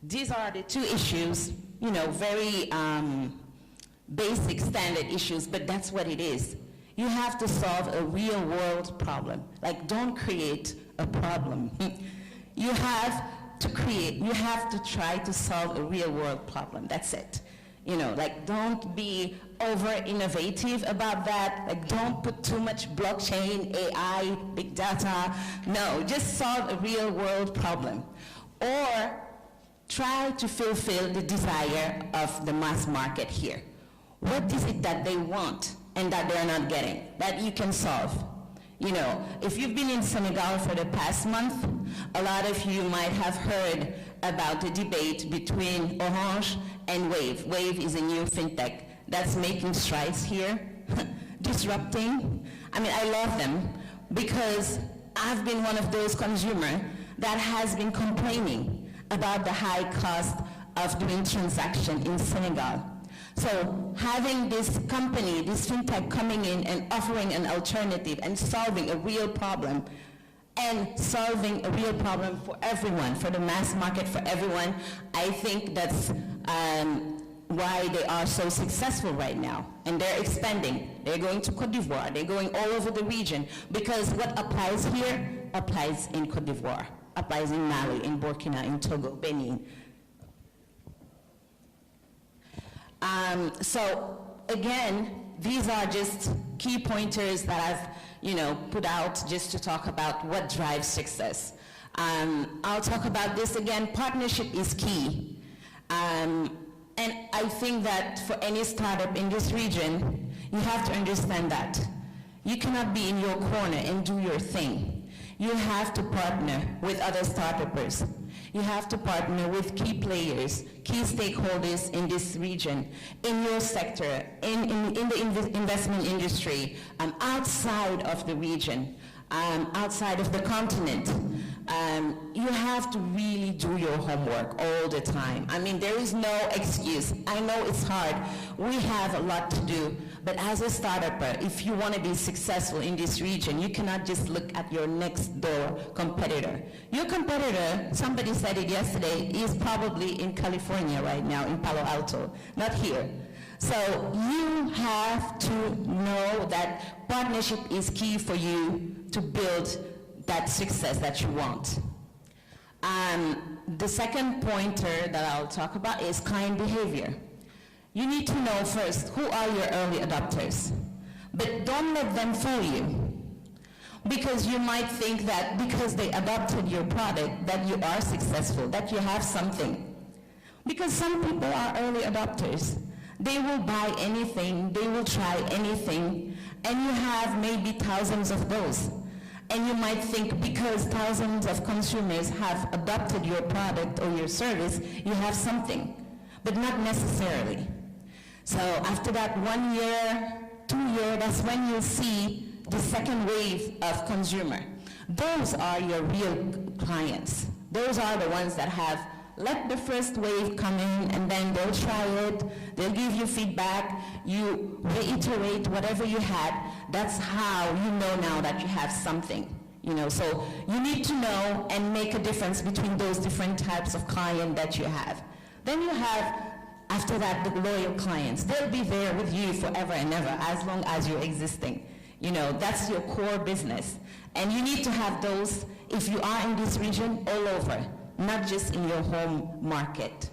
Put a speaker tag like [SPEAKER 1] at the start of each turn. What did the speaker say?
[SPEAKER 1] these are the two issues, you know, very basic standard issues, but that's what it is. You have to solve a real world problem. Like, don't create a problem. You have to try to solve a real world problem. That's it. You know, like, don't be over innovative about that. Like, don't put too much blockchain, AI, big data. No, just solve a real world problem. Or try to fulfill the desire of the mass market here. What is it that they want and that they're not getting, that you can solve? You know, if you've been in Senegal for the past month, a lot of you might have heard about the debate between Orange and Wave. Wave is a new fintech that's making strides here, disrupting. I mean, I love them because I've been one of those consumers that has been complaining about the high cost of doing transaction in Senegal. So having this company, this fintech coming in and offering an alternative and solving a real problem, and solving a real problem for everyone, for the mass market, for everyone, I think that's why they are so successful right now. And they're expanding. They're going to Côte d'Ivoire. They're going all over the region, because what applies here applies in Côte d'Ivoire, applies in Mali, in Burkina, in Togo, Benin. So again, these are just key pointers that I've put out just to talk about what drives success. I'll talk about this again. Partnership is key. And I think that for any startup in this region, you have to understand that. You cannot be in your corner and do your thing. You have to partner with other startups. You have to partner with key players, key stakeholders in this region, in your sector, in the investment industry, outside of the region, outside of the continent. You have to really do your homework all the time. I mean, there is no excuse. I know it's hard. We have a lot to do. But as a startup, if you want to be successful in this region, you cannot just look at your next door competitor. Your competitor, somebody said it yesterday, is probably in California right now, in Palo Alto, not here. So you have to know that partnership is key for you to build that success that you want. The second pointer that I'll talk about is client behavior. You need to know first who are your early adopters, but don't let them fool you, because you might think that because they adopted your product that you are successful, that you have something. Because some people are early adopters. They will buy anything, they will try anything, and you have maybe thousands of those. And you might think because thousands of consumers have adopted your product or your service, you have something, but not necessarily. So after that 1 year, 2 years, that's when you'll see the second wave of consumer. Those are your real clients. Those are the ones that have let the first wave come in, and then they'll try it, they'll give you feedback, you reiterate whatever you had. That's how you know now that you have something. So you need to know and make a difference between those different types of client that you have. Then you have, after that, the loyal clients. They'll be there with you forever and ever, as long as you're existing. That's your core business. And you need to have those, if you are in this region, all over, not just in your home market.